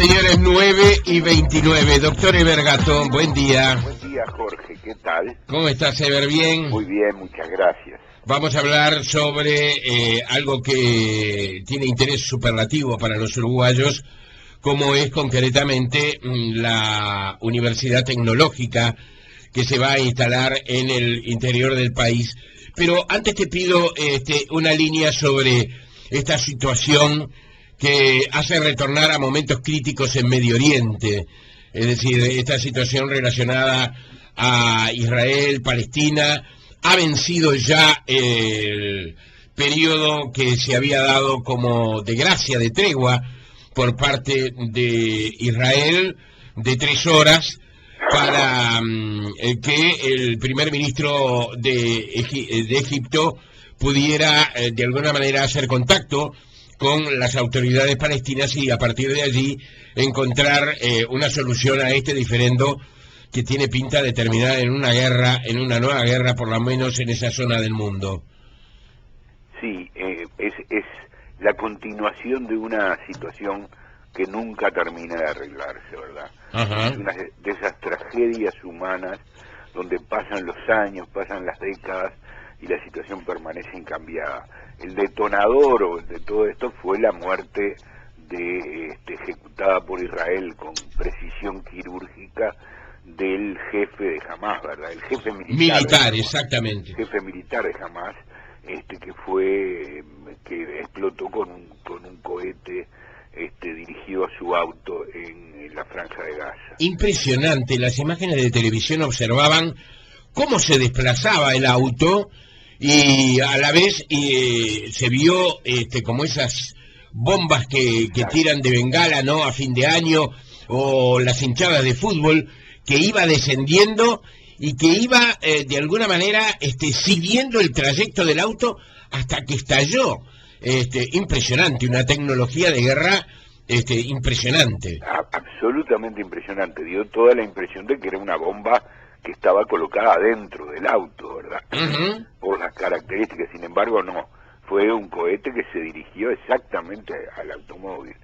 señores, 9:29. Doctor Evergato, buen día. Buen día, Jorge, ¿qué tal? ¿Cómo estás, Ever? ¿Bien? Muy bien, muchas gracias. Vamos a hablar sobre algo que tiene interés superlativo para los uruguayos, como es concretamente la Universidad Tecnológica que se va a instalar en el interior del país. Pero antes te pido una línea sobre esta situación que hace retornar a momentos críticos en Medio Oriente, es decir, esta situación relacionada a Israel, Palestina. Ha vencido ya el periodo que se había dado como de gracia, de tregua, por parte de Israel, de 3 horas, para que el primer ministro de Egipto pudiera de alguna manera hacer contacto con las autoridades palestinas y a partir de allí encontrar una solución a este diferendo que tiene pinta de terminar en una guerra, en una nueva guerra, por lo menos en esa zona del mundo. Sí, es la continuación de una situación que nunca termina de arreglarse, ¿verdad? Ajá. Es una de esas tragedias humanas donde pasan los años, pasan las décadas y la situación permanece incambiada. El detonador de todo esto fue la muerte ejecutada por Israel con precisión quirúrgica del jefe de Hamás, ¿verdad? El jefe militar, Exactamente. jefe militar de Hamás, que explotó con un cohete dirigido a su auto en la Franja de Gaza. Impresionante, las imágenes de televisión observaban cómo se desplazaba el auto y a la vez se vio como esas bombas que tiran de bengala, ¿no?, a fin de año, o las hinchadas de fútbol, que iba descendiendo y que iba de alguna manera siguiendo el trayecto del auto hasta que estalló. Impresionante, una tecnología de guerra impresionante. Absolutamente impresionante, dio toda la impresión de que era una bomba que estaba colocada dentro del auto, ¿verdad? Uh-huh. Por las características, sin embargo no, fue un cohete que se dirigió exactamente al automóvil.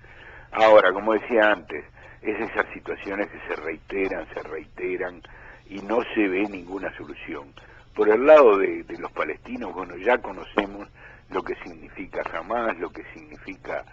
Ahora, como decía antes, es esas situaciones que se reiteran y no se ve ninguna solución. Por el lado de los palestinos, bueno, ya conocemos lo que significa Hamás, lo que significa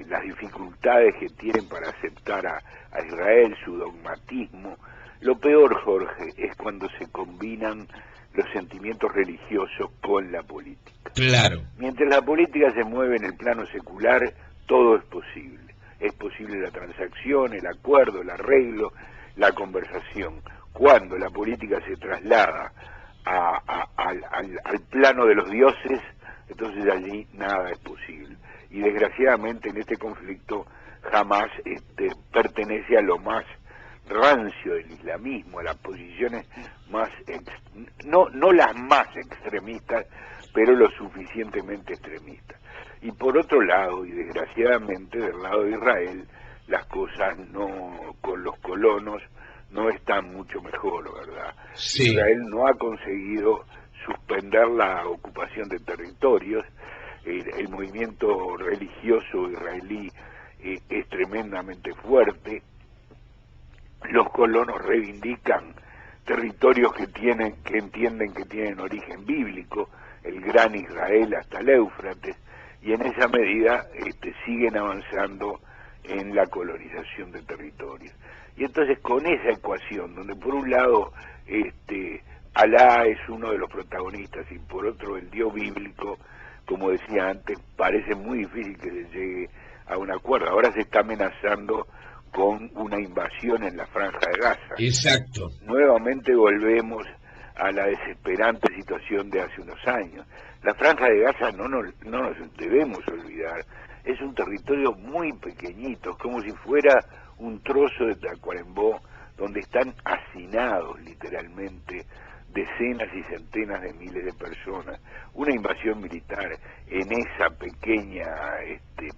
las dificultades que tienen para aceptar a Israel, su dogmatismo. Lo peor, Jorge, es cuando se combinan los sentimientos religiosos con la política. Claro. Mientras la política se mueve en el plano secular, todo es posible. Es posible la transacción, el acuerdo, el arreglo, la conversación. Cuando la política se traslada al plano de los dioses, entonces allí nada es posible. Y desgraciadamente en este conflicto Hamás pertenece a lo más rancio del islamismo, a las posiciones más, no las más extremistas, pero lo suficientemente extremistas. Y por otro lado, y desgraciadamente del lado de Israel, las cosas con los colonos no están mucho mejor, ¿verdad? Sí. Israel no ha conseguido suspender la ocupación de territorios. El movimiento religioso israelí es tremendamente fuerte. Los colonos reivindican territorios que entienden que tienen origen bíblico, el gran Israel hasta el Éufrates, y en esa medida siguen avanzando en la colonización de territorios. Y entonces con esa ecuación, donde por un lado Alá es uno de los protagonistas y por otro el Dios bíblico, como decía antes, parece muy difícil que se llegue a un acuerdo. Ahora se está amenazando con una invasión en la Franja de Gaza. Exacto. Nuevamente volvemos a la desesperante situación de hace unos años. La Franja de Gaza no nos debemos olvidar, es un territorio muy pequeñito, como si fuera un trozo de Tacuarembó, donde están hacinados literalmente decenas y centenas de miles de personas. Una invasión militar en esa pequeña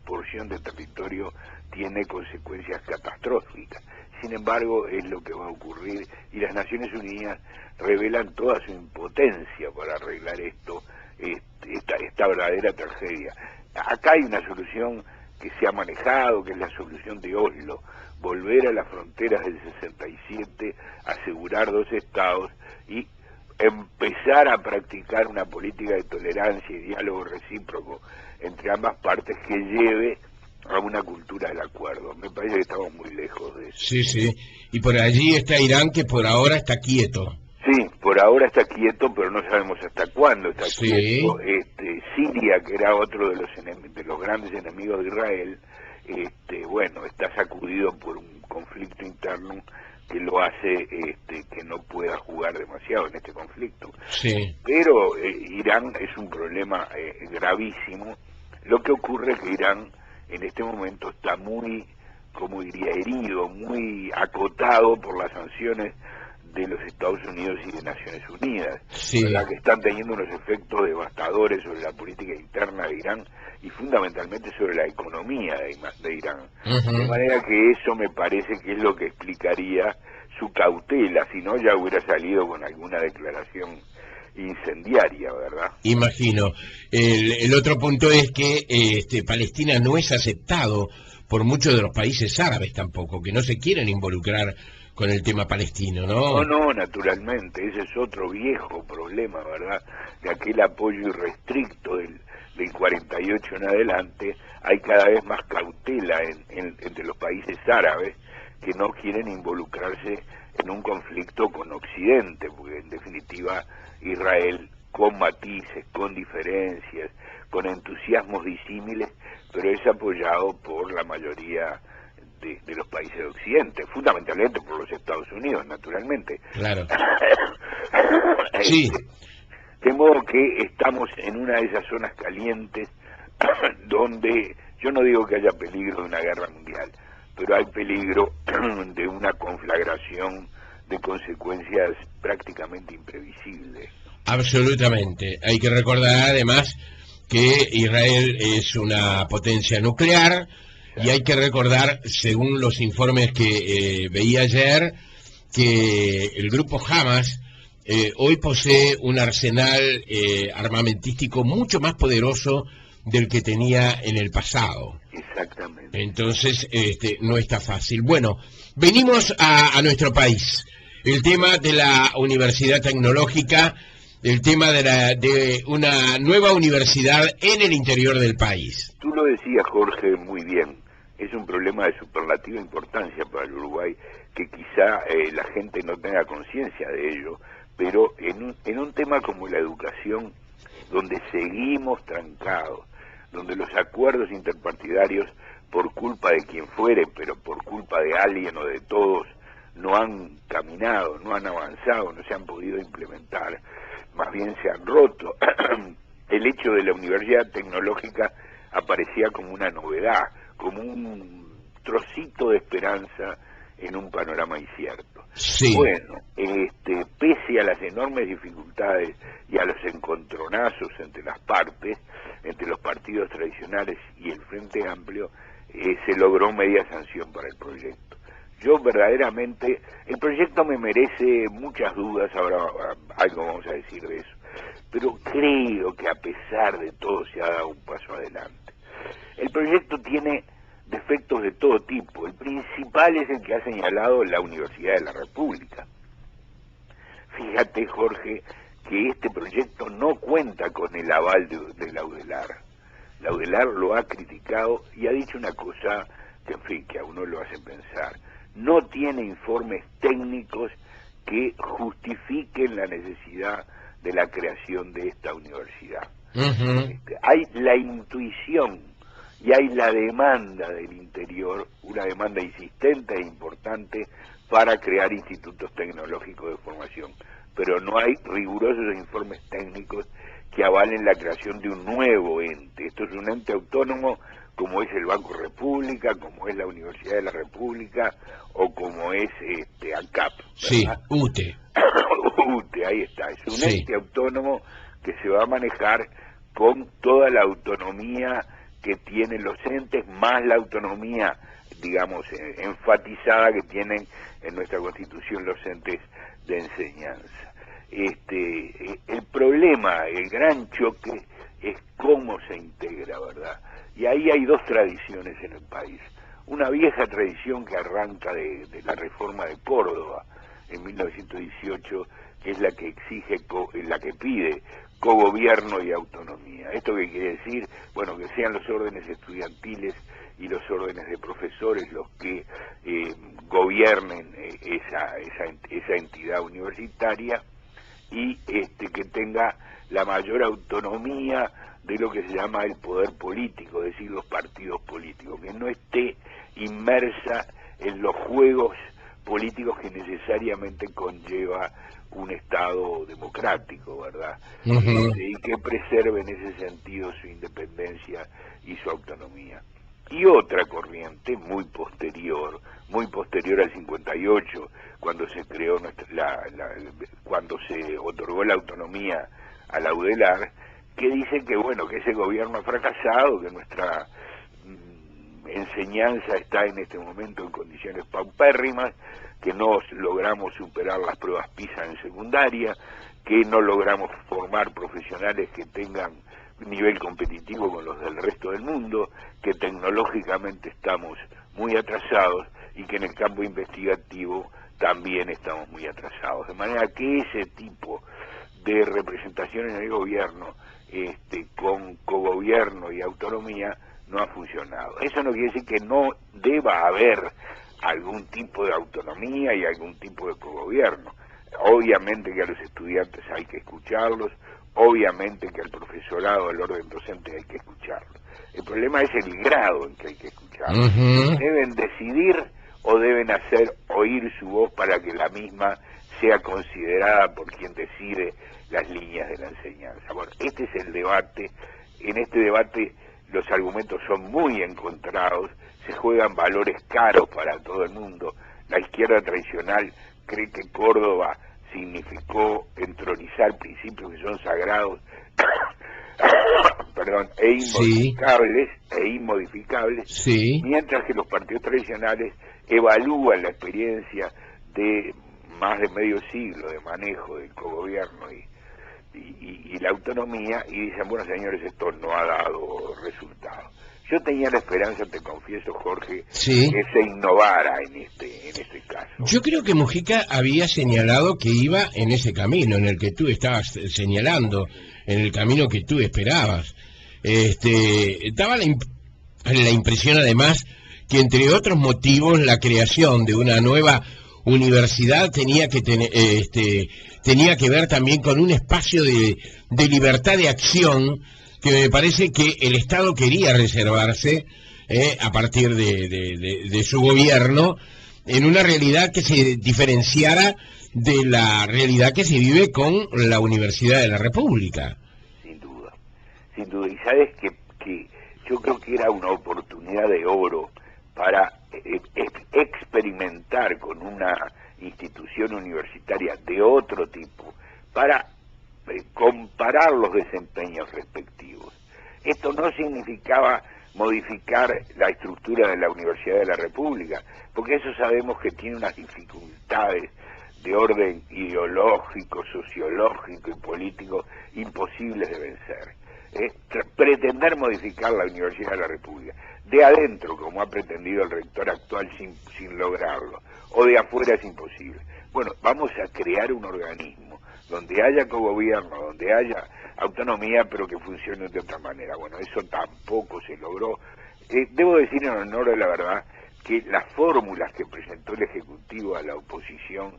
porción de territorio tiene consecuencias catastróficas. Sin embargo, es lo que va a ocurrir y las Naciones Unidas revelan toda su impotencia para arreglar esta verdadera tragedia. Acá hay una solución que se ha manejado, que es la solución de Oslo, volver a las fronteras del 67, asegurar 2 estados y empezar a practicar una política de tolerancia y diálogo recíproco entre ambas partes que lleve a una cultura del acuerdo. Me parece que estamos muy lejos de eso. Sí, sí. Y por allí está Irán, que por ahora está quieto. Sí, por ahora está quieto, pero no sabemos hasta cuándo está quieto. Siria, que era otro de los grandes enemigos de Israel, bueno, está sacudido por un conflicto interno que lo hace que no pueda jugar demasiado en este conflicto. Sí. Pero Irán es un problema gravísimo. Lo que ocurre es que Irán en este momento está muy, como diría, herido, muy acotado por las sanciones de los Estados Unidos y de Naciones Unidas, sí, ¿verdad? Que están teniendo unos efectos devastadores sobre la política interna de Irán y fundamentalmente sobre la economía de Irán. De manera que eso me parece que es lo que explicaría su cautela, si no ya hubiera salido con alguna declaración incendiaria, ¿verdad? Imagino. El otro punto es que Palestina no es aceptado por muchos de los países árabes tampoco, que no se quieren involucrar con el tema palestino, ¿no? No, naturalmente, ese es otro viejo problema, ¿verdad? De aquel apoyo irrestricto del 48 en adelante, hay cada vez más cautela entre los países árabes que no quieren involucrarse en un conflicto con Occidente, porque en definitiva Israel, con matices, con diferencias, con entusiasmos disímiles, pero es apoyado por la mayoría de los países de Occidente, fundamentalmente por los Estados Unidos, naturalmente. Claro. Sí. De modo que estamos en una de esas zonas calientes donde yo no digo que haya peligro de una guerra mundial, pero hay peligro de una conflagración de consecuencias prácticamente imprevisibles. Absolutamente. Hay que recordar además que Israel es una potencia nuclear y hay que recordar, según los informes que veía ayer, que el grupo Hamas hoy posee un arsenal armamentístico mucho más poderoso del que tenía en el pasado. Exactamente. Entonces, no está fácil. Bueno, venimos a nuestro país. El tema de la universidad tecnológica, el tema de una nueva universidad en el interior del país. Tú lo decías, Jorge, muy bien. Es un problema de superlativa importancia para el Uruguay, que quizá la gente no tenga conciencia de ello, pero en un tema como la educación, donde seguimos trancados, donde los acuerdos interpartidarios, por culpa de quien fuere, pero por culpa de alguien o de todos, no han caminado, no han avanzado, no se han podido implementar, más bien se han roto. El hecho de la universidad tecnológica aparecía como una novedad, como un trocito de esperanza en un panorama incierto. Sí. Bueno, pese a las enormes dificultades y a los encontronazos entre las partes, entre los partidos tradicionales y el Frente Amplio, se logró media sanción para el proyecto. Yo verdaderamente, el proyecto me merece muchas dudas, ahora algo vamos a decir de eso, pero creo que a pesar de todo se ha dado un paso adelante. El proyecto tiene defectos de todo tipo. El principal es el que ha señalado la Universidad de la República. Fíjate, Jorge, que este proyecto no cuenta con el aval de la UDELAR. La UDELAR lo ha criticado y ha dicho una cosa que, en fin, que a uno lo hace pensar. No tiene informes técnicos que justifiquen la necesidad de la creación de esta universidad. Hay la intuición y hay la demanda del interior, una demanda insistente e importante para crear institutos tecnológicos de formación, pero no hay rigurosos informes técnicos que avalen la creación de un nuevo ente. Esto es un ente autónomo como es el Banco República, como es la Universidad de la República o como es ANCAP, ¿verdad? Sí, UTE. UTE, ahí está, es un ente autónomo que se va a manejar con toda la autonomía que tienen los entes, más la autonomía, digamos, enfatizada que tienen en nuestra Constitución los entes de enseñanza. El problema, el gran choque, es cómo se integra, ¿verdad? Y ahí hay dos tradiciones en el país. Una vieja tradición que arranca de la reforma de Córdoba en 1918, que es la que exige, la que pide cogobierno y autonomía. ¿Esto qué quiere decir? Bueno, que sean los órdenes estudiantiles y los órdenes de profesores los que gobiernen esa entidad universitaria, y que tenga la mayor autonomía de lo que se llama el poder político, es decir, los partidos políticos, que no esté inmersa en los juegos políticos que necesariamente conlleva un Estado democrático, ¿verdad? Y que preserve en ese sentido su independencia y su autonomía. Y otra corriente muy posterior al 58, cuando se creó cuando se otorgó la autonomía a la UDELAR, que dice que bueno, que ese gobierno ha fracasado, que nuestra enseñanza está en este momento en condiciones paupérrimas, que no logramos superar las pruebas PISA en secundaria, que no logramos formar profesionales que tengan nivel competitivo con los del resto del mundo, que tecnológicamente estamos muy atrasados y que en el campo investigativo también estamos muy atrasados. De manera que ese tipo de representación en el gobierno, con cogobierno y autonomía, no ha funcionado. Eso no quiere decir que no deba haber algún tipo de autonomía y algún tipo de cogobierno. Obviamente que a los estudiantes hay que escucharlos, obviamente que al profesorado, al orden docente hay que escucharlo. El problema es el grado en que hay que escucharlo. Deben decidir o deben hacer oír su voz para que la misma sea considerada por quien decide las líneas de la enseñanza. Bueno, este es el debate. En este debate los argumentos son muy encontrados, se juegan valores caros para todo el mundo. La izquierda tradicional cree que Córdoba significó entronizar principios que son sagrados perdón, inmodificables, sí. Mientras que los partidos tradicionales evalúan la experiencia de más de medio siglo de manejo del cogobierno y la autonomía, y dicen, bueno señores, esto no ha dado resultado. Yo tenía la esperanza, te confieso, Jorge, sí, que se innovara en este caso. Yo creo que Mujica había señalado que iba en ese camino, en el que tú estabas señalando, en el camino que tú esperabas. Daba la impresión, además, que entre otros motivos la creación de una nueva universidad tenía que ver también con un espacio de libertad de acción que me parece que el Estado quería reservarse a partir de su gobierno, en una realidad que se diferenciara de la realidad que se vive con la Universidad de la República. Sin duda. Y sabes que yo creo que era una oportunidad de oro para experimentar con una institución universitaria de otro tipo, para comparar los desempeños respectivos. Esto no significaba modificar la estructura de la Universidad de la República, porque eso sabemos que tiene unas dificultades de orden ideológico, sociológico y político imposibles de vencer. Pretender modificar la Universidad de la República de adentro, como ha pretendido el rector actual sin lograrlo, o de afuera, es imposible. Bueno, vamos a crear un organismo donde haya cogobierno, donde haya autonomía, pero que funcione de otra manera. Bueno, eso tampoco se logró. Debo decir en honor de la verdad que las fórmulas que presentó el Ejecutivo a la oposición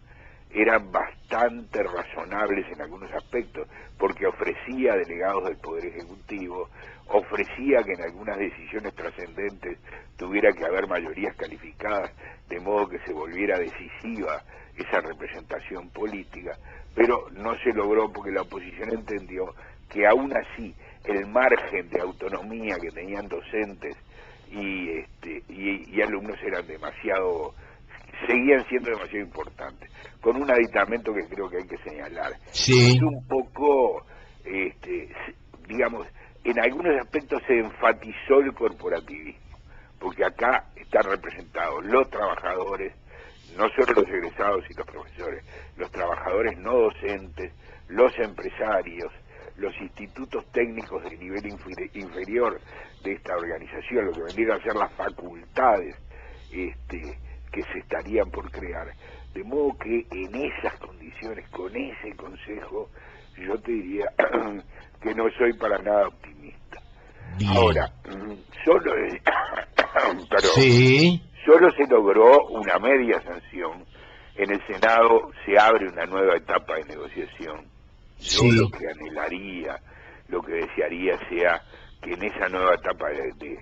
eran bastante razonables en algunos aspectos, porque ofrecía delegados del Poder Ejecutivo, ofrecía que en algunas decisiones trascendentes tuviera que haber mayorías calificadas, de modo que se volviera decisiva esa representación política, pero no se logró porque la oposición entendió que aún así el margen de autonomía que tenían docentes y alumnos seguían siendo demasiado importantes, con un aditamento que creo que hay que señalar. Sí. Es un poco, digamos, en algunos aspectos se enfatizó el corporativismo, porque acá están representados los trabajadores, no solo los egresados y los profesores, los trabajadores no docentes, los empresarios, los institutos técnicos de nivel inferior de esta organización, lo que vendría a ser las facultades que se estarían por crear. De modo que en esas condiciones, con ese consejo, yo te diría que no soy para nada optimista. Bien. Ahora, solo, sí. solo se logró una media sanción. En el Senado se abre una nueva etapa de negociación. Yo Sí. lo que anhelaría, lo que desearía sea que en esa nueva etapa de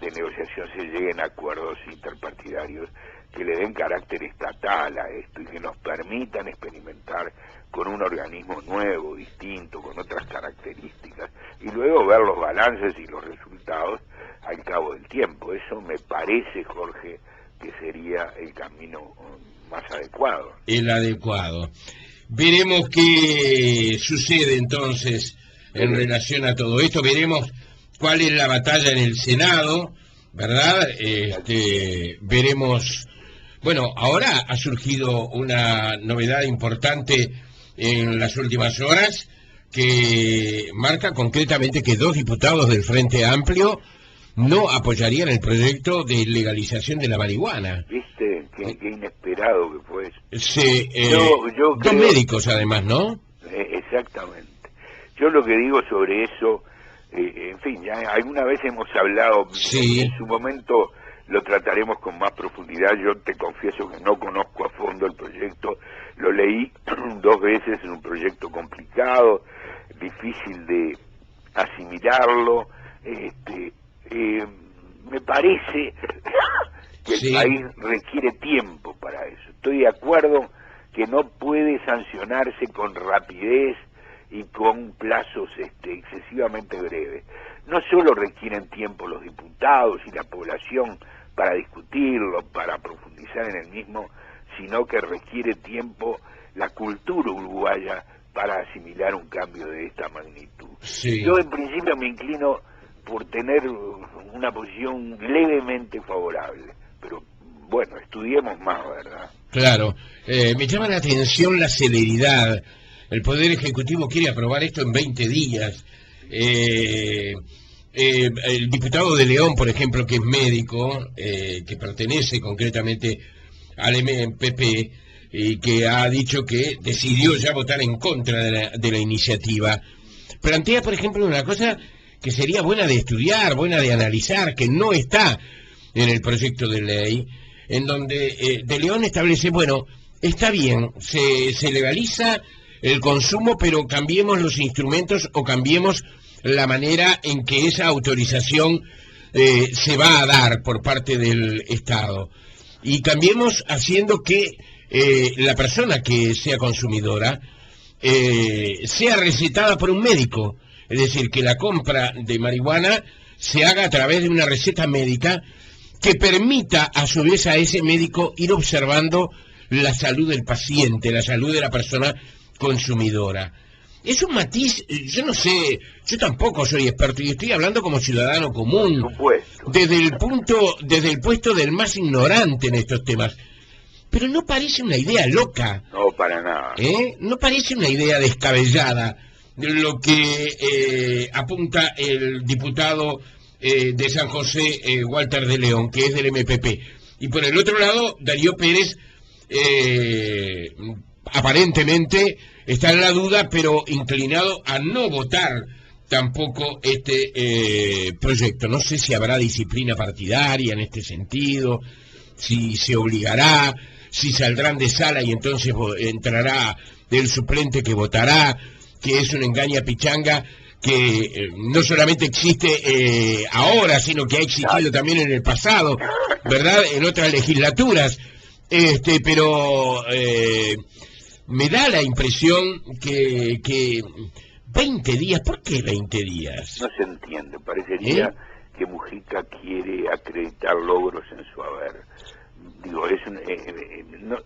negociación se lleguen a acuerdos interpartidarios que le den carácter estatal a esto y que nos permitan experimentar con un organismo nuevo, distinto, con otras características, y luego ver los balances y los resultados al cabo del tiempo. Eso me parece, Jorge, que sería el camino más adecuado. El adecuado. Veremos qué sucede entonces en relación a todo esto, veremos cuál es la batalla en el Senado, ¿verdad? Veremos. Bueno, ahora ha surgido una novedad importante en las últimas horas que marca concretamente que 2 diputados del Frente Amplio no apoyarían el proyecto de legalización de la marihuana. ¿Viste? Qué inesperado que fue eso. Sí, Yo dos creo, médicos además, ¿no? Exactamente. Yo lo que digo sobre eso, en fin, ya alguna vez hemos hablado, sí. En su momento lo trataremos con más profundidad. Yo te confieso que no conozco a fondo el proyecto, lo leí 2 veces, en un proyecto complicado, difícil de asimilarlo, me parece que el país requiere tiempo para eso. Estoy de acuerdo que no puede sancionarse con rapidez y con plazos excesivamente breves. No solo requieren tiempo los diputados y la población para discutirlo, para profundizar en el mismo, sino que requiere tiempo la cultura uruguaya para asimilar un cambio de esta magnitud. Sí. Yo en principio me inclino por tener una posición levemente favorable, pero bueno, estudiemos más, ¿verdad? Claro, me llama la atención la celeridad. El Poder Ejecutivo quiere aprobar esto en 20 días. El diputado de León, por ejemplo, que es médico, que pertenece concretamente al MPP, y que ha dicho que decidió ya votar en contra de la iniciativa, plantea, por ejemplo, una cosa que sería buena de estudiar, buena de analizar, que no está en el proyecto de ley, en donde de León establece, bueno, está bien, se legaliza el consumo, pero cambiemos los instrumentos o cambiemos la manera en que esa autorización se va a dar por parte del Estado. Y cambiemos haciendo que la persona que sea consumidora sea recetada por un médico. Es decir, que la compra de marihuana se haga a través de una receta médica que permita a su vez a ese médico ir observando la salud del paciente, la salud de la persona consumidora. Es un matiz, yo no sé, yo tampoco soy experto y estoy hablando como ciudadano común, desde el puesto del más ignorante en estos temas. Pero no parece una idea loca. No, para nada. No parece una idea descabellada lo que apunta el diputado de San José, Walter de León, que es del MPP. Y por el otro lado, Darío Pérez, aparentemente está en la duda, pero inclinado a no votar tampoco este proyecto. No sé si habrá disciplina partidaria en este sentido, si se obligará, si saldrán de sala y entonces entrará el suplente que votará, que es una engaña pichanga que no solamente existe ahora, sino que ha existido también en el pasado, ¿verdad? En otras legislaturas. Pero me da la impresión que 20 días, ¿por qué 20 días? No se entiende, parecería que Mujica quiere acreditar logros en su haber. Digo,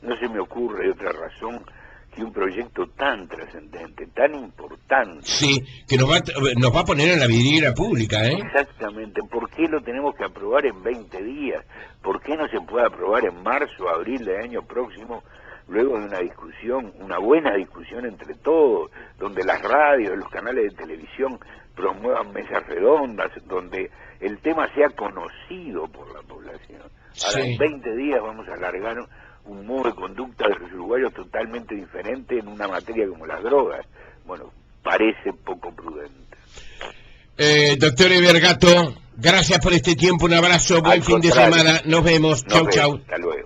no se me ocurre otra razón que un proyecto tan trascendente, tan importante. Sí, que nos va a poner en la vidriera pública, ¿eh? Exactamente. ¿Por qué lo tenemos que aprobar en 20 días? ¿Por qué no se puede aprobar en marzo, abril del año próximo? luego de una discusión, una buena discusión entre todos, donde las radios, los canales de televisión promuevan mesas redondas, donde el tema sea conocido por la población. Ahora, en 20 días vamos a alargar un modo de conducta de los uruguayos totalmente diferente en una materia como las drogas. Bueno, parece poco prudente. Doctor Evergato, gracias por este tiempo, un abrazo, buen fin de semana, nos vemos, chau. Hasta luego.